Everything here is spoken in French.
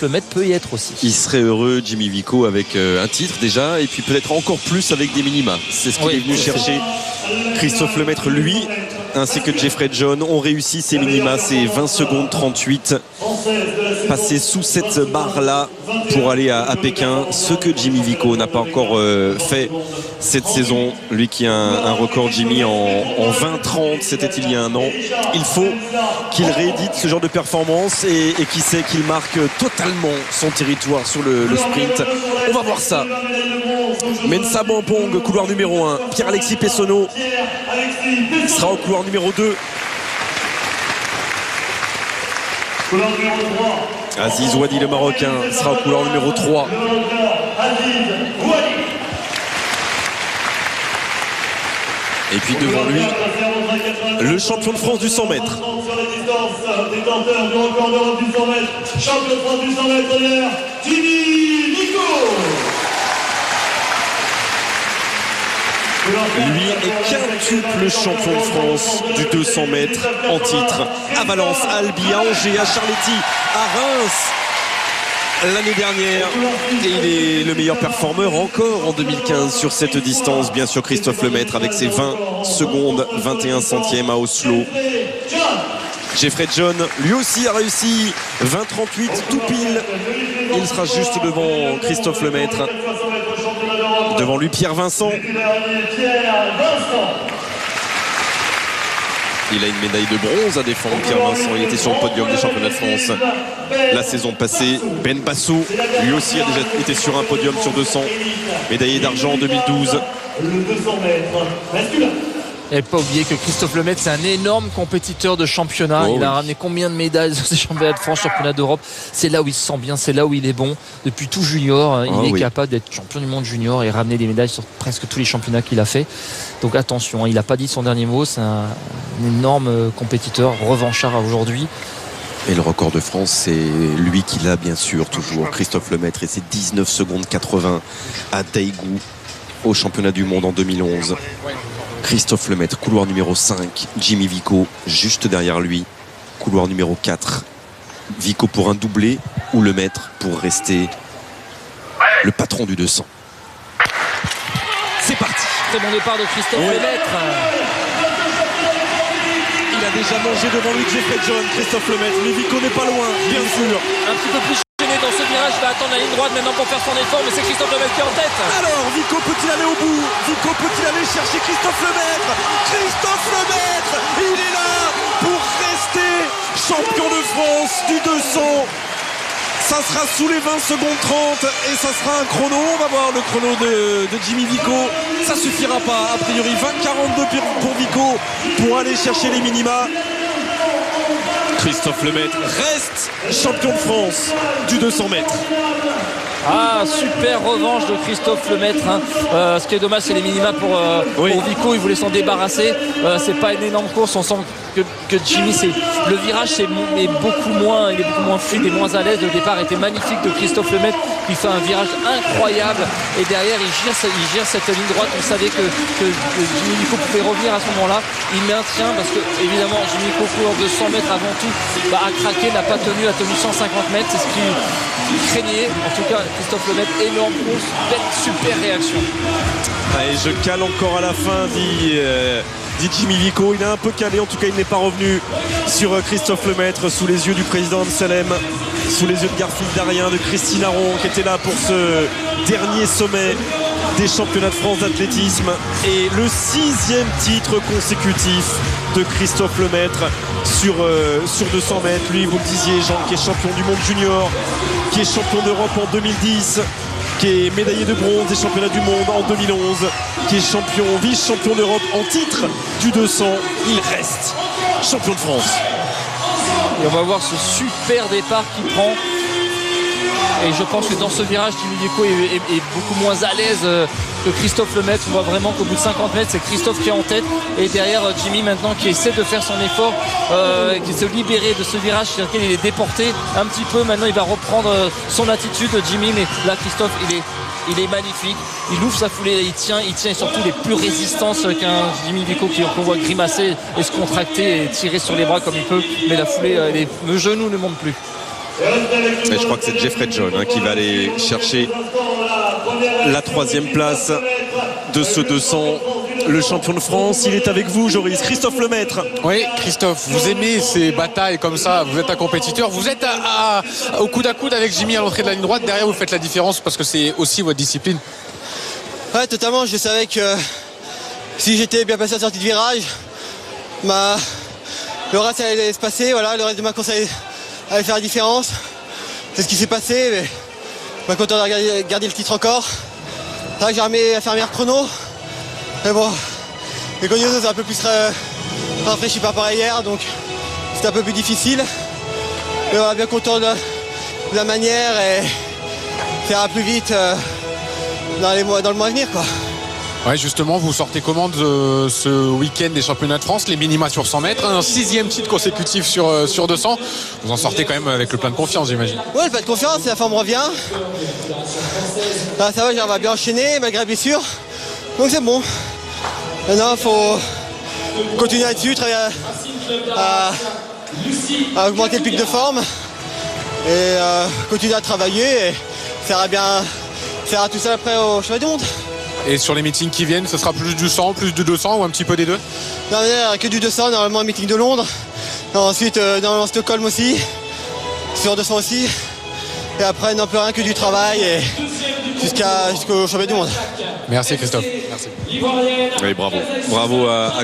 Christophe Lemaitre peut y être aussi. Il serait heureux, Jimmy Vico, avec un titre déjà, et puis peut-être encore plus avec des minima. C'est ce qu'il est venu chercher. Christophe Lemaitre, lui, ainsi que Jeffrey John, ont réussi ces minima, ces 20 secondes 38. Passer sous cette barre-là pour aller à Pékin, ce que Jimmy Vico n'a pas encore fait cette saison. Lui qui a un record, Jimmy, en 20-30, c'était il y a un an. Il faut qu'il réédite ce genre de performance et qui sait qu'il marque totalement son territoire sur le sprint. On va voir ça. Mensa Bampong, couloir numéro 1. Pierre-Alexis Pessonneau sera au couloir numéro 2. Aziz Ouadi, le Marocain, sera au couloir numéro 3. Et puis devant lui, le champion de France du 100 mètres. Champion de France du 100 mètres, Jimmy Vico. Lui est quintuple champion de France du 200 mètres en titre. À Valence, à Albi, à Angers, à Charletti, à Reims l'année dernière. Et il est le meilleur performeur encore en 2015 sur cette distance. Bien sûr, Christophe Lemaitre avec ses 20 secondes 21 centièmes à Oslo. Jeffrey John, lui aussi, a réussi 20-38 tout pile. Il sera juste devant Christophe Lemaitre. Devant lui, Pierre Vincent. Il a une médaille de bronze à défendre, Pierre Vincent. Il était sur le podium des championnats de France la saison passée. Ben Basso, lui aussi, a déjà été sur un podium sur 200. Médaillé d'argent en 2012. Le 200 mètres masculin. Et ne pas oublier que Christophe Lemaitre, c'est un énorme compétiteur de championnat. Il a ramené combien de médailles sur ces championnats de France, championnats d'Europe. C'est là où il se sent bien, c'est là où il est bon. Depuis tout junior, il est capable d'être champion du monde junior et ramener des médailles sur presque tous les championnats qu'il a fait. Donc attention, il n'a pas dit son dernier mot. C'est un énorme compétiteur, revanchard aujourd'hui. Et le record de France, c'est lui qui l'a bien sûr toujours. Christophe Lemaitre et ses 19 secondes 80 à Daegu au championnat du monde en 2011. Christophe Lemaitre, couloir numéro 5. Jimmy Vico juste derrière lui. Couloir numéro 4. Vico pour un doublé ou Lemaitre pour rester le patron du 200. C'est parti. Très bon départ de Christophe Lemaitre. Il a déjà mangé devant lui Jeffrey John, Christophe Lemaitre. Mais Vico n'est pas loin, bien sûr. Un petit peu plus gêné dans ce virage. Il va attendre la ligne droite maintenant pour faire son effort. Mais c'est Christophe Lemaitre qui est en tête. Alors, Vico peut-il aller au bout? Vico peut-il aller chercher Christophe Lemaitre? Christophe Lemaitre, il est là pour rester champion de France du 200. Ça sera sous les 20 secondes 30 et ça sera un chrono. On va voir le chrono de Jimmy Vico. Ça suffira pas. A priori, 20-42 pour Vico pour aller chercher les minima. Christophe Lemaitre reste champion de France du 200 mètres. Ah, super revanche de Christophe Lemaitre. Ce qui est dommage, c'est les minima pour Vico. Il voulait s'en débarrasser. C'est pas une énorme course. On sent que Jimmy, le virage est beaucoup moins fluide et moins à l'aise. Le départ était magnifique de Christophe Lemaitre qui fait un virage incroyable. Et derrière, il gire cette ligne droite. On savait que Jimmy Vico pouvait revenir à ce moment-là. Il maintient parce que, évidemment, Jimmy Vico court 200 mètres avant tout. A craqué, n'a pas tenu, a tenu 150 mètres. C'est ce qu'il craignait. En tout cas, Christophe Lemaitre, énorme course, belle, super réaction. Et je cale encore à la fin, dit Jimmy Vico. Il a un peu calé, en tout cas il n'est pas revenu sur Christophe Lemaitre sous les yeux du président Amsalem, sous les yeux de Garfield Darien, de Christine Aron qui était là pour ce dernier sommet des championnats de France d'athlétisme et le 6e titre consécutif de Christophe Lemaitre sur 200 mètres. Lui, vous le disiez, Jean, qui est champion du monde junior, qui est champion d'Europe en 2010, qui est médaillé de bronze des championnats du monde en 2011, qui est vice-champion d'Europe en titre du 200. Il reste champion de France. Et on va voir ce super départ qu'il prend. Et je pense que dans ce virage, Jimmy Vico est beaucoup moins à l'aise que Christophe Lemaitre. On voit vraiment qu'au bout de 50 mètres, c'est Christophe qui est en tête. Et derrière, Jimmy maintenant qui essaie de faire son effort, qui se libérer de ce virage sur lequel il est déporté un petit peu. Maintenant, il va reprendre son attitude, Jimmy. Mais là, Christophe, il est magnifique. Il ouvre sa foulée, il tient et surtout il est plus résistant qu'un Jimmy Vico qu'on voit grimacer et se contracter et tirer sur les bras comme il peut. Mais la foulée, le genou ne monte plus. Et je crois que c'est Jeffrey John qui va aller chercher la 3e place de ce 200. Le champion de France, il est avec vous, Joris. Christophe Lemaître. Oui, Christophe, vous aimez ces batailles comme ça. Vous êtes un compétiteur. Vous êtes au coude à coude avec Jimmy à l'entrée de la ligne droite. Derrière, vous faites la différence parce que c'est aussi votre discipline. Ouais, totalement. Je savais que si j'étais bien passé à la sortie de virage, le reste allait se passer. Voilà, le reste de ma course allait faire la différence. C'est ce qui s'est passé. Mais je suis content de garder le titre encore. C'est vrai que j'ai remis à faire un meilleur chrono. Mais bon, les Cognos c'est un peu plus rafraîchi par rapport à hier, donc c'était un peu plus difficile. Mais voilà, bien content de la manière et faire plus vite dans le mois à venir, quoi. Ouais, justement, vous sortez comment de ce week-end des championnats de France, les minima sur 100 mètres, un 6e titre consécutif sur 200. Vous en sortez quand même avec le plein de confiance, j'imagine. Ouais, le plein de confiance, la forme revient. Là, ça va, j'arrive à bien enchaîner malgré la blessure. Donc c'est bon. Maintenant, il faut continuer là-dessus, travailler à augmenter le pic de forme et continuer à travailler. Et ça ira tout ça après au championnat du monde. Et sur les meetings qui viennent, ce sera plus du 100, plus du 200 ou un petit peu des deux? Non, mais que du 200, normalement un meeting de Londres. Ensuite, normalement Stockholm aussi, sur 200 aussi. Et après, non plus rien que du travail et jusqu'au championnat du monde. Merci Christophe. Merci. Oui, bravo. Bravo à